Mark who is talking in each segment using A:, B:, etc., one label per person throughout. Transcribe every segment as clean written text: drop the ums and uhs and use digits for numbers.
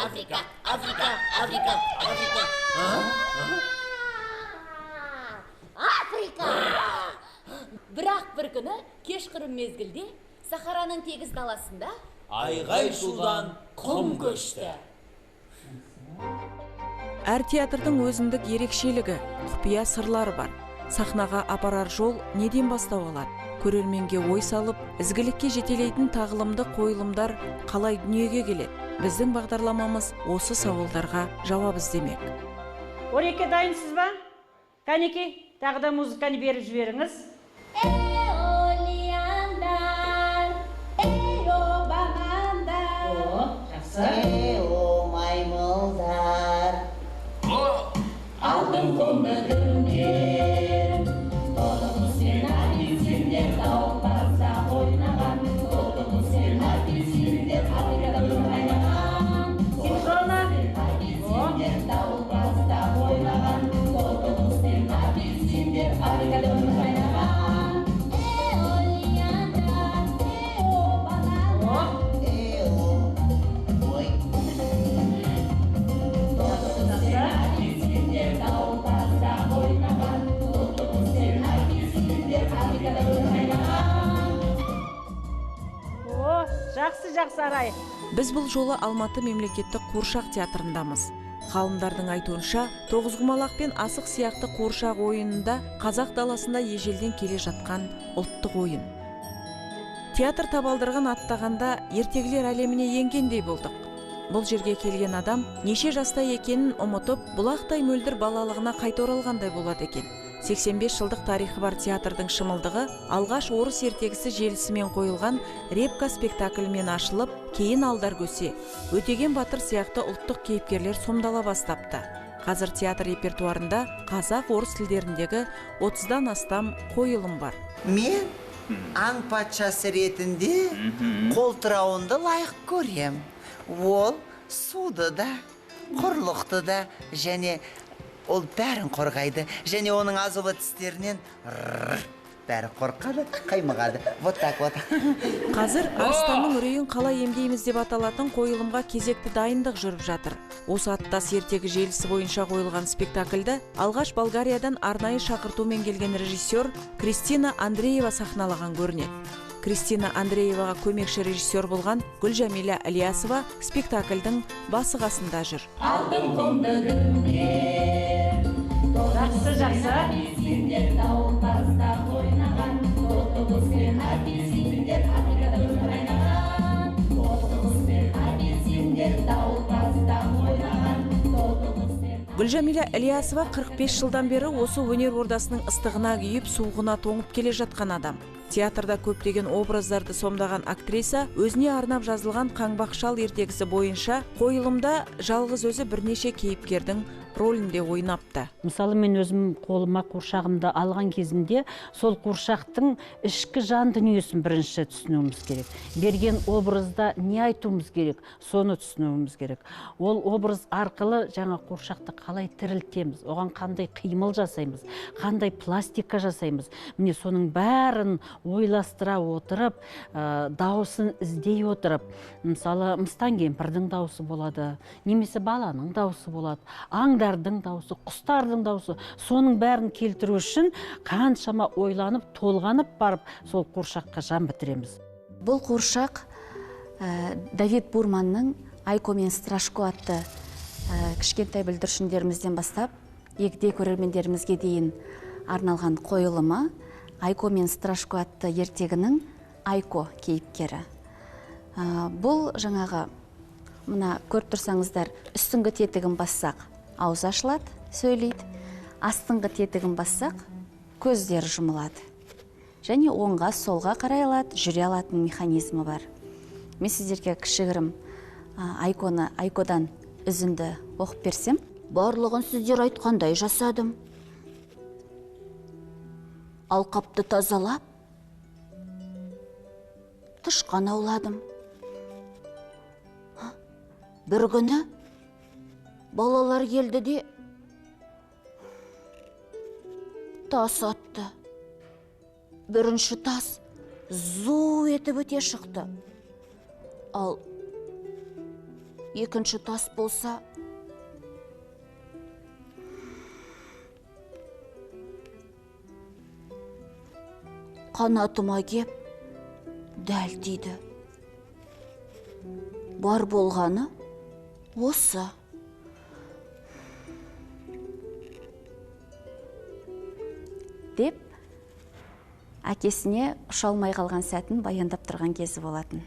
A: Африка, Африка, Африка, Африка.
B: Африка! Бірақ бір күні кешқұрым мезгілде Сахараның тегіс даласында
A: Айғай шудан құм көшті.
C: Әр театрдың өзіндік ерекшелігі, құпия сырлары бар. Сахнаға апарар жол неден бастау алады? Көрерменге ой салып, ізгілікке жетелейтін тағылымды қойылымдар қалай дүниеге келеді? Біздің бағдарламамыз осы сауалдарға жауап іздемек.
D: Ореке, дайынсыз ба? Кәнеке, тағы да музыканы беріп жіберіңіз.
B: Эолиандар, эобағандар.
D: Жақсы.
B: Маймылдар. Алтын көмірінен, толығымен апельсиндер тауқазда ойнаған, толығымен апельсиндер Африкада ойнаған.
D: Синхронно.
B: Апельсиндер тауқазда ойнаған, толығымен апельсиндер Африкада ойнаған. Эолиандар, эобағандар.
D: Жақсы арай.
C: Біз бұл жолы Алматы мемлекеттік қуыршақ театрындамыз. Ғалымдардың айтуынша, тоғызқұмалақ пен асық сияқты қуыршақ ойынында қазақ даласында ежелден келе жатқан ұлттық ойын. Театр табалдырығын аттағанда ертегілер әлеміне енгендей болдық. Бұл жерге келген адам неше жаста екенін ұмытып, бұлақтай мөлдір балалығына қайта оралғандай болады екен. 85 жылдық тарихы бар театрдың шымылдығы алғаш орыс ертегісі желісімен қойылған Репка спектаклімен ашылып, кейін Алдар Көсе, Өтеген Батыр сияқты ұлттық кейіпкерлер сомдала бастапты. Қазір театр репертуарында қазақ, орыс тілдеріндегі 30-дан астам қойылым бар.
E: Мен аң патшасы ретінде қолтырауынды лайық көрем. Ол суды да, құрлықты да, және ол бәрін қорғайды. Және оның азулы тістерінен бәрі қорқады, қаймығады. Вот так вот.
C: Қазір арыстанның үрейін қалай емдейміз деп аталатын қойылымға кезекті дайындық жүріп жатыр. Осы аттас ертегі желісі бойынша қойылған спектакльді алғаш Болгариядан арнайы шақыртумен келген режиссер Кристина Андреева сахналаған көрінеді. Кристина Андрееваға көмекші режиссер болған Гүлжамиля Ілиясова спектакльдің басы қасында жүр.
B: Алтын көмірінен,
D: Жақсы.
B: апельсиндер тауқазда ойнаған, толығымен апельсиндер Африкада ойнаған, толығымен апельсиндер тауқазда ойнаған, толығымен.
C: Гүлжамиля Ілиясова 45 жылдан бері осы өнер ордасының ыстығына күйіп, суығына тоңып келе жатқан адам. Театрда көптеген образдарды сомдаған актриса өзіне арнап жазылған Қаңбақ шал ертегісі бойынша қойылымда жалғыз өзі бірнеше кейіпкердің ролінде ойнапты.
D: Мысалы, мен өзім қолыма қуыршағымды алған кезімде сол қуыршақтың ішкі жан дүниесін бірінші түсінуіміз керек. Берген образда не айтуымыз керек, соны түсінуіміз керек. Ол образ арқылы жаңа қуыршақты қалай тірілтеміз, оған қандай қимыл жасаймыз, қандай пластика жасаймыз. Міне соның бәрін ойластыра отырып, дауысын іздей отырып, мысалы, Мыстан кемпірдің дауысы болады, немесе баланың дауысы болады, аңдардың дауысы, құстардың дауысы, соның бәрін келтіру үшін қаншама ойланып, толғанып барып, сол қуыршаққа жан бітіреміз.
F: Бұл қуыршақ Давид Бурманның «Айко мен Страшко» атты кішкентай бүлдіршіндерімізден бастап, егде көрермендерімізге дейін арналған қойылымы. Айко мен Страшко атты ертегінің Айко кейіпкері. Бұл жаңағы, мына көріп тұрсаңыздар, үстіңгі тетігін бассақ, ауыз ашылады, сөйлейді. Астыңғы тетігін бассақ, көздері жұмылады. Және оңға, солға қарай алады, жүре алатын механизмі бар. Мен сіздерге кішігірім Айкодан үзінді оқып берсем. Барлығын сіздер айтқандай жасадым. Алқапты тазалап, тышқан ауладым. Бір күні балалар келді де тас атты. Бірінші тас зу етіп өте шықты. Ал екінші тас болса, қанатыма кеп дәл тиді. Бар болғаны осы. Деп әкесіне ұша алмай қалған сәтін баяндап тұрған кезі болатын.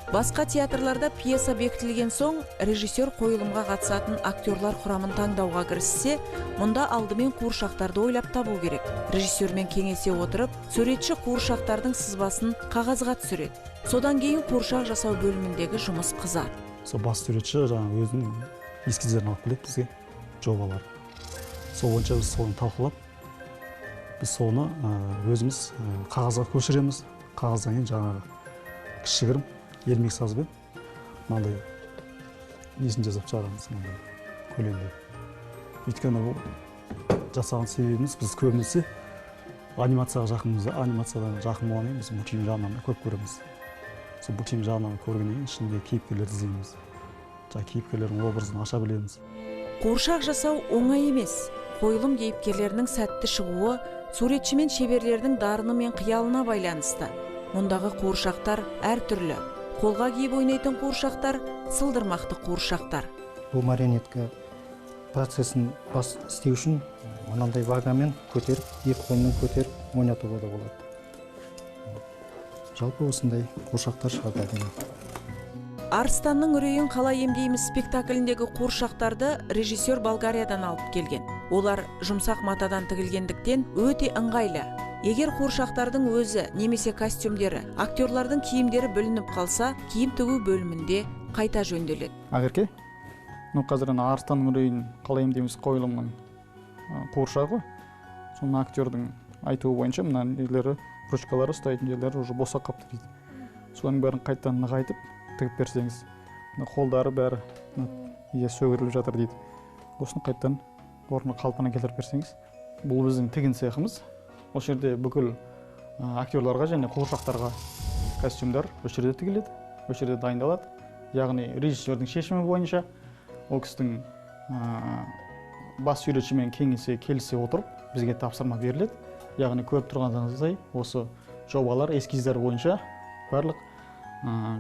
C: Басқа театрларда пьеса бекітілген соң, режиссер қойылымға қатысатын актерлар құрамын таңдауға кіріссе, мұнда алдымен қуыршақтарды ойлап табу керек. Режиссермен кеңесе отырып, суретші қуыршақтардың сызбасын қағазға түсіреді. Содан кейін қуыршақ жасау бөліміндегі жұмыс қызады.
G: Сол бас суретші жаңа өзінің эскиздерін алып келеді бізге, жобалар. Сол бойынша біз соны талқылап, біз соны өзіміз қағазға көшіреміз. Қағаздан кейін жаңағы кішігірім ермек сазбен мынандай несін жасап шығарамыз, мынандай көлемде. Өйткені бұл жасаған себебіміз біз көбінесе анимацияға жақынбыз, анимациядан жақын болғаннан кейін біз мультфильм жағынан көп көреміз. Сол мультфильм жағынан көргеннен кейін ішінде кейіпкерлерді іздейміз. Жаңа кейіпкерлердің образын аша білеміз.
C: Қуыршақ жасау оңай емес. Қойылым кейіпкерлерінің сәтті шығуы суретші мен шеберлердің дарыны мен қиялына байланысты. Мұндағы қуыршақтар әртүрлі. Қолға киіп ойнайтын қуыршақтар, сылдырмақты қуыршақтар.
H: Бұл марионетка процесін бас істеу үшін мынандай вагамен көтеріп, екі қолмен көтеріп ойнатуға да болады. Жалпы осындай қуыршақтар шығады.
C: Арыстанның үрейін қалай емдейміз спектакліндегі қуыршақтарды режиссер Болгариядан алып келген. Олар жұмсақ матадан тігілгендіктен өте ыңғайлы. Егер қуыршақтардың өзі немесе костюмдері, актерлардың киімдері бүлініп қалса, киім тігу бөлімінде қайта жөнделеді.
I: Ақерке, қазір Арыстанның үрейін қалай емдейміз қойылымның қуыршағы. Соны актердің айтуы бойынша мына нелері, ручкалары ұстайтын жерлері уже босап қапты дейді. Соның бәрін қайтадан нығайтып тігіп берсеңіз, қолдары бәрі сөгіріліп жатыр дейді. Осыны қайтадан орны қалпына келтіріп берсеңіз, бұл біздің тігін цехымыз. Осы жерде бүкіл актерларға және қуыршақтарға костюмдар осы жерде тігіледі, осы жерде дайындалады. Яғни режиссердің шешімі бойынша ол кісінің бас суретшімен кеңесе келісе отырып бізге тапсырма беріледі. Яғни көріп тұрғаныңыздай осы жобалар эскиздер бойынша барлық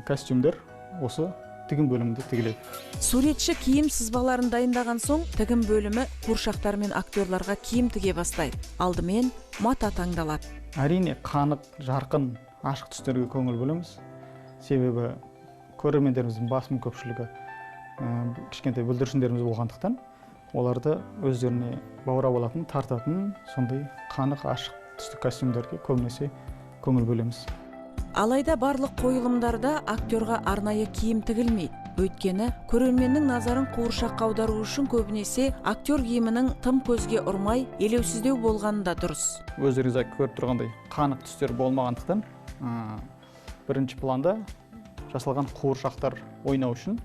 I: костюмдер осы тігін бөлімінде тігіледі.
C: Суретші киім сызбаларын дайындаған соң, тігін бөлімі қуыршақтар мен актерларға киім тіге бастайды. Алдымен мата таңдалады.
I: Әрине қанық, жарқын, ашық түстерге көңіл бөлеміз. Себебі көрермендеріміздің басым көпшілігі кішкентай бүлдіршіндеріміз болғандықтан, оларды өздеріне баурап алатын, тартатын сондай қанық, ашық түсті костюмдерге көбінесе көңіл бөлеміз.
C: Алайда барлық қойылымдарда актерға арнайы киім тігілмейді. Өйткені көрерменнің назарын қуыршаққа аудару үшін көбінесе актер киімінің тым көзге ұрмай, елеусіздеу болғаны да дұрыс.
I: Өздеріңіз көріп тұрғандай қанық түстер болмағандықтан, бірінші планда жасалған қуыршақтар ойнау үшін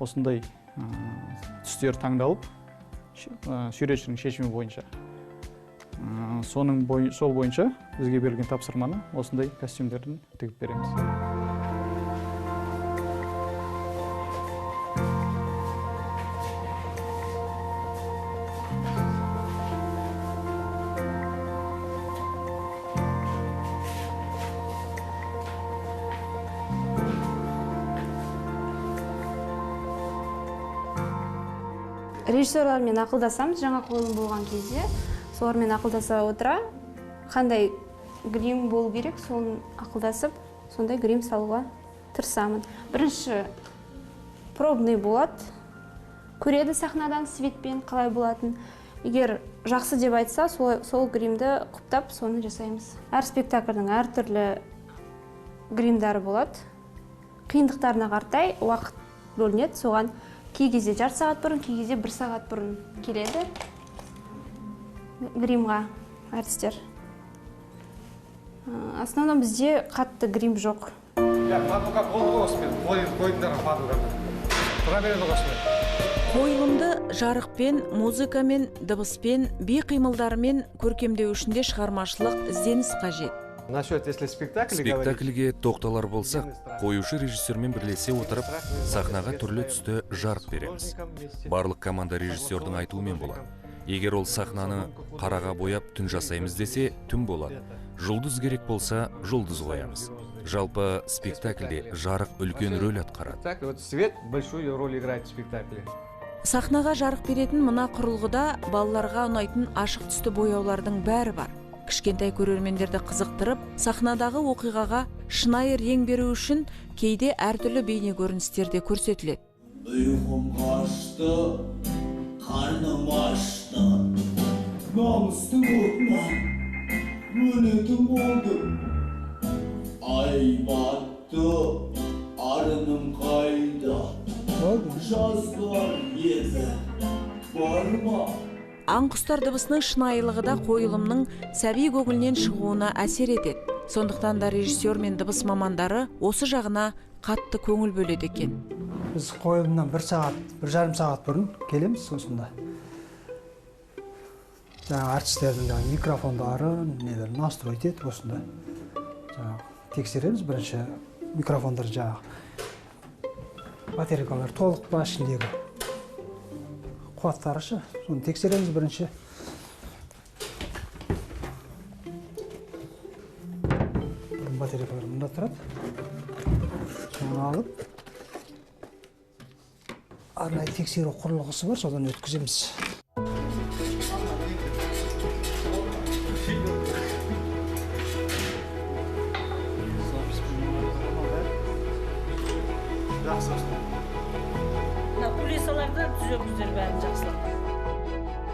I: осындай түстер таңдалып, суретшінің шешімі бойынша. Сол бойынша бізге берілген тапсырманы осындай костюмдерін тігіп береміз.
J: Режиссерлармен ақылдасамыз, жаңа қойылым болған кезде. Солармен ақылдаса отыра, қандай грим болу керек, соны ақылдасып, сондай грим салуға тырысамын. Бірінші пробный болады, көреді сахнадан светпен қалай болатын. Егер жақсы деп айтса, сол гримді құптап, соны жасаймыз. Әр спектакльдің әртүрлі гримдары болады. Қиындықтарына қартай уақыт бөлінеді, соған кей кезде жарты сағат бұрын, кей кезде 1 сағат бұрын келеді гримға әртістер. Основном бізде қатты грим жоқ.
C: Қойылымды жарықпен, музыкамен, дыбыспен, би қимылдарымен көркемдеу үшін де шығармашылық ізденіс қажет.
K: Насчет, если
L: спектакльге тоқталар болсақ, қоюшы режиссермен бірлесе отырып, сахнаға түрлі түсті жарық береміз. Барлық команда режиссердің айтуымен болады. Егер ол сахнаны қараға бояп түн жасаймыз десе, түн болады. Жұлдыз керек болса, жұлдыз қоямыз. Жалпы спектакльде жарық үлкен рөл атқарады.
K: Вот свет большую роль играет в спектакле.
C: Сахнаға жарық беретін мына құрылғыда балаларға ұнайтын ашық түсті бояулардың бәрі бар. Кішкентай көрермендерді қызықтырып, сахнадағы оқиғаға шынайы рең беру үшін кейде әртүрлі бейне көріністерде көрсетіледі.
A: Ұйқым қашты, қарным ашты, намысты отына өлетін болдым. Ай батты, арыным қайда, жазғылар еді, барма.
C: Аң-құстар дыбысының шынайылығы да қойылымның сәби көңілінен шығуына әсер етеді. Сондықтан да режиссер мен дыбыс мамандары осы жағына қатты көңіл бөледі екен.
H: Біз қойылымнан 1,5 сағат бұрын келеміз осында. Жаңа артистердің микрофондары, настройт етіп осында. Тексереміз бірінші микрофондар батарейкалар толық па ішіндегі қуаттары ше, соны тексереміз бірінші. Батарейкалар мұнда тұрады. Соны алып, арнайы тексеру құрылғысы бар, содан өткіземіз.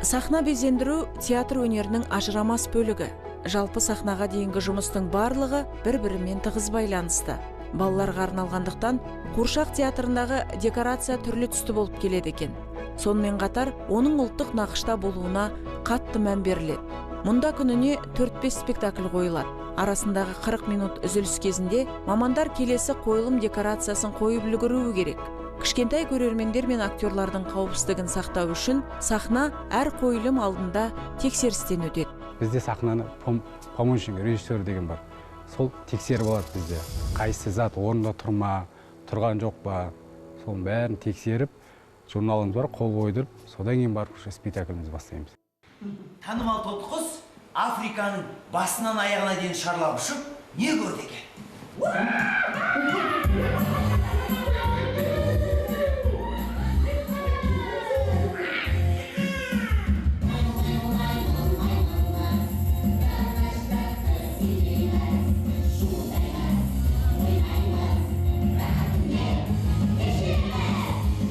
C: Сахна безендіру театр өнерінің ажырамас бөлігі. Жалпы сахнаға дейінгі жұмыстың барлығы бір-бірімен тығыз байланысты. Балаларға арналғандықтан қуыршақ театрындағы декорация түрлі түсті болып келеді екен. Сонымен қатар, оның ұлттық нақышта болуына қатты мән беріледі. Мұнда күніне 4-5 спектакль қойылады. Арасындағы 40 минут үзіліс кезінде мамандар келесі қойылым декорациясын қойып үлгеруі керек. Кішкентай көрермендер мен актерлардың қауіпсіздігін сақтау үшін сахна әр қойылым алдында тексерістен өтеді.
M: Бізде сахнаны помощник режиссер деген бар. Сол тексеріп болады бізде. Қайсы зат орында тұрған жоқ па, соның бәрін тексеріп, журналымыз бар, қол қойдырып, содан кейін барып спектаклімізді бастаймыз.
E: Танымал тоты Африканың басынан аяғына дейін шарлап ұшып, не көрді екен?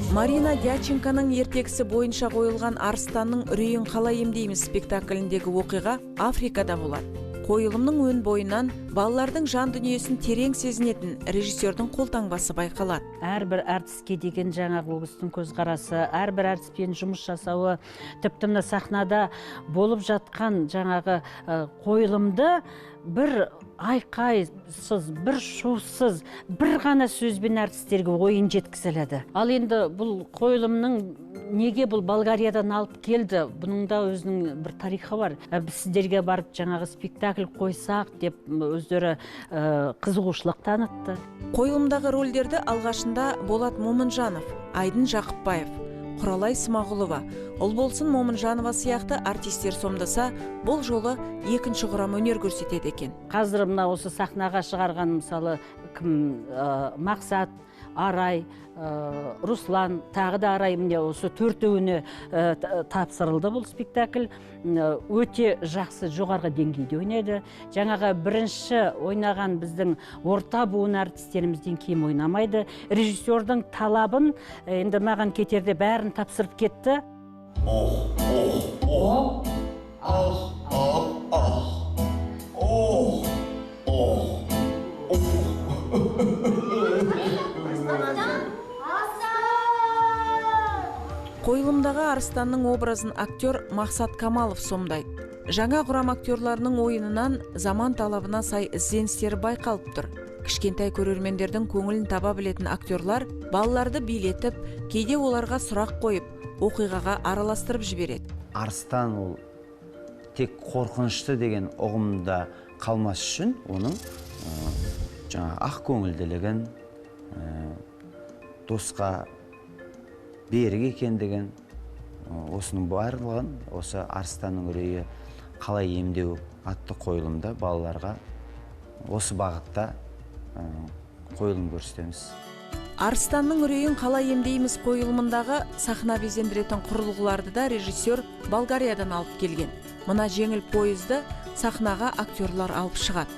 C: Марина Дяченконың ертегісі бойынша қойылған Арыстанның үрейін қалай емдейміз спектакліндегі оқиға Африкада болады. Қойылымның өн бойынан балалардың жан дүниесін терең сезінетін режиссердің қолтаңбасы байқалады.
D: Әрбір әртіске деген жаңағы өгістің көзқарасы, әрбір әртіспен жұмыс жасауы, тіпті мына сахнада болып жатқан жаңағы қойылымды бір айқайсыз, бір шусыз, бір ғана сөзбен әртістерге ойын жеткізіледі. Ал енді бұл қойылымның неге бұл Болгариядан алып келді? Бұның да өзінің бір тарихы бар. Біз сіздерге барып жаңағы спектакль қойсақ деп өздері қызығушылық танытты.
C: Қойылымдағы рөлдерді алғашында Болат Момынжанов, Айдын Жақыпбаев, Құралай Смағұлова, Ұлболсын Момынжанова сияқты артистер сомдаса, бұл жолы екінші құрам өнер көрсетеді екен.
D: Қазір мына осы сахнаға шығарған мысалы Мақсат, Арай, Руслан, тағы да Арай, міне осы төртеуіне тапсырылды бұл спектакль. Өте жақсы жоғарғы деңгейде ойнайды. Жаңағы бірінші ойнаған біздің орта буын әртістерімізден кем ойнамайды. Режиссердің талабын енді маған кетерде бәрін тапсырып кетті.
C: Қойылымдағы Арыстанның образын актер Мақсат Камалов сомдайды. Жаңа құрам актерларының ойынынан заман талабына сай ізденістері байқалып тұр. Кішкентай көрермендердің көңілін таба білетін актерлар балаларды билетіп, кейде оларға сұрақ қойып, оқиғаға араластырып жібереді.
N: Арыстан ол тек қорқынышты деген ұғымда қалмас үшін оның жаңа ақ көңілділігін, досқа берік екендігін, осының барлығын осы арыстанның үрейі қалай емдеу атты қойылымда балаларға осы бағытта қойылым көрсетеміз.
C: Арыстанның үрейін қалай емдейміз қойылымындағы сахна безендіретін құрылғыларды да режиссер Болгариядан алып келген. Мына жеңіл пойызды сахнаға актерлар алып шығады.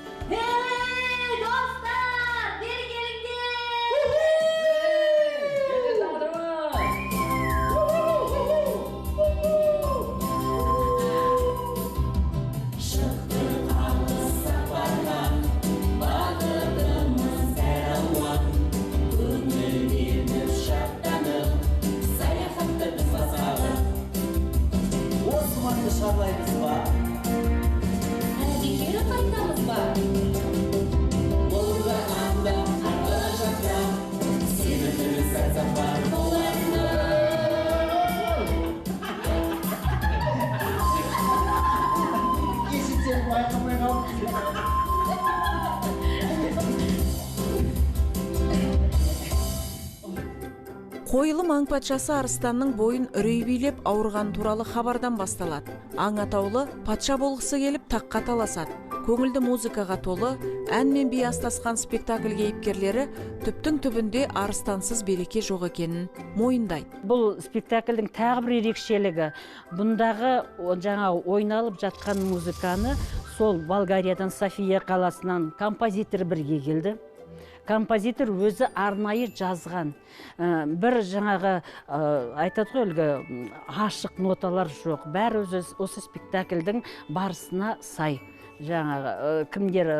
C: Қойылым аң патшасы арыстанның бойын үрей билеп ауырған туралы хабардан басталады. Аң атаулы патша болғысы келіп таққа таласады. Көңілді музыкаға толы, ән мен би астасқан спектакль кейіпкерлері түптің түбінде арыстансыз береке жоқ екенін мойындайды.
D: Бұл спектакльдің тағы бір ерекшелігі, бұндағы жаңа ойналып жатқан музыканы сол Болгариядан, София қаласынан композитор бірге келді. Композитор өзі арнайы жазған. Бір жаңағы айтады ғой, әлгі ашық ноталар жоқ. Бәрі осы спектакльдің барысына сай. Жаңағы кімдер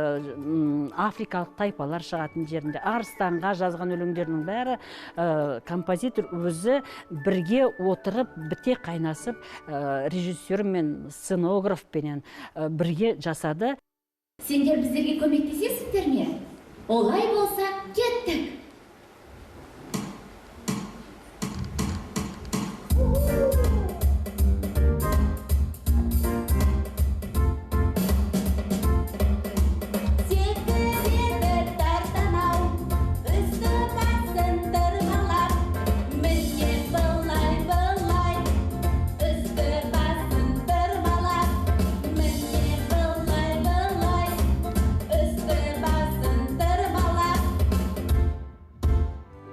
D: африкалық тайпалар шығатын жерінде Арыстанға жазған өлеңдерінің бәрі композитор өзі бірге отырып, біте қайнасып, режиссер мен сценографпенен бірге жасады.
B: Сендер біздерге көмектесесіңдер ме? Олай болса, кеттік.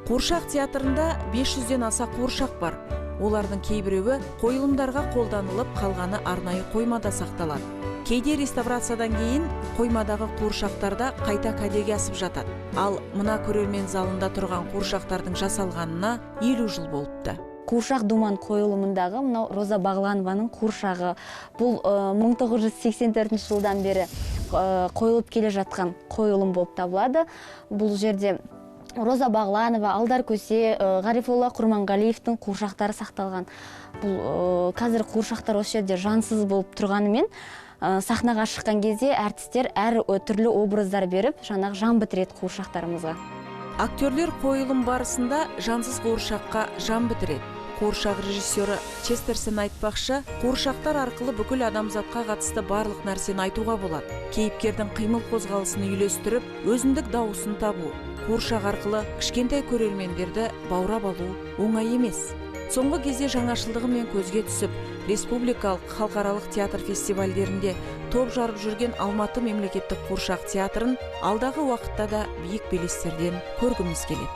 C: Қуыршақ театрында 500-ден аса қуыршақ бар. Олардың кейбіреуі қойылымдарға қолданылып, қалғаны арнайы қоймада сақталады. Кейде реставрациядан кейін қоймадағы қуыршақтарда қайта кәдеге асып жатады. Ал мына көрермен залында тұрған қуыршақтардың жасалғанына 50 жыл болыпты.
F: Қуыршақ думан қойылымындағы мынау Роза Бағланованың қуыршағы. Бұл 1984 жылдан бері қойылып келе жатқан қойылым болып табылады. Бұл жерде Роза Бағланова, Алдар Көсе, Ғарифолла Құрманғалиевтің қуыршақтары сақталған. Бұл қазір қуыршақтар осы жерде жансыз болып тұрғанымен, сахнаға шыққан кезде әртістер әр түрлі образдар беріп, жаңағы жан бітіреді қуыршақтарымызға.
C: Актерлер қойылым барысында жансыз қуыршаққа жан бітіреді. Қуыршақ режиссері Честерсен айтпақшы, қуыршақтар арқылы бүкіл адамзатқа қатысты барлық нәрсені айтуға болады. Кейіпкердің қимыл қозғалысын үйлестіріп, өзіндік дауысын табу. Қуыршақ арқылы кішкентай көрермендерді баурап алу оңай емес. Соңғы кезде жаңашылдығымен көзге түсіп, республикалық, халықаралық театр фестивальдерінде топ жарып жүрген Алматы мемлекеттік қуыршақ театрын алдағы уақытта да биік белестерден көргіміз келеді.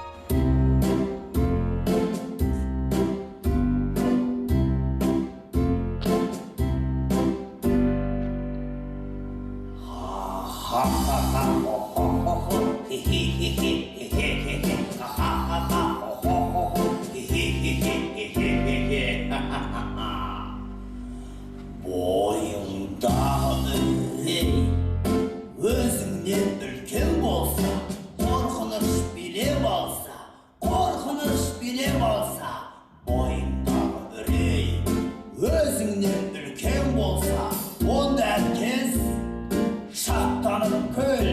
A: Şatlanıp köl,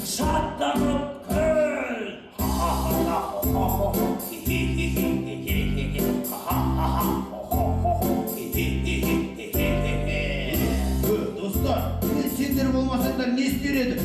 A: şatlanıp köl. ескереді.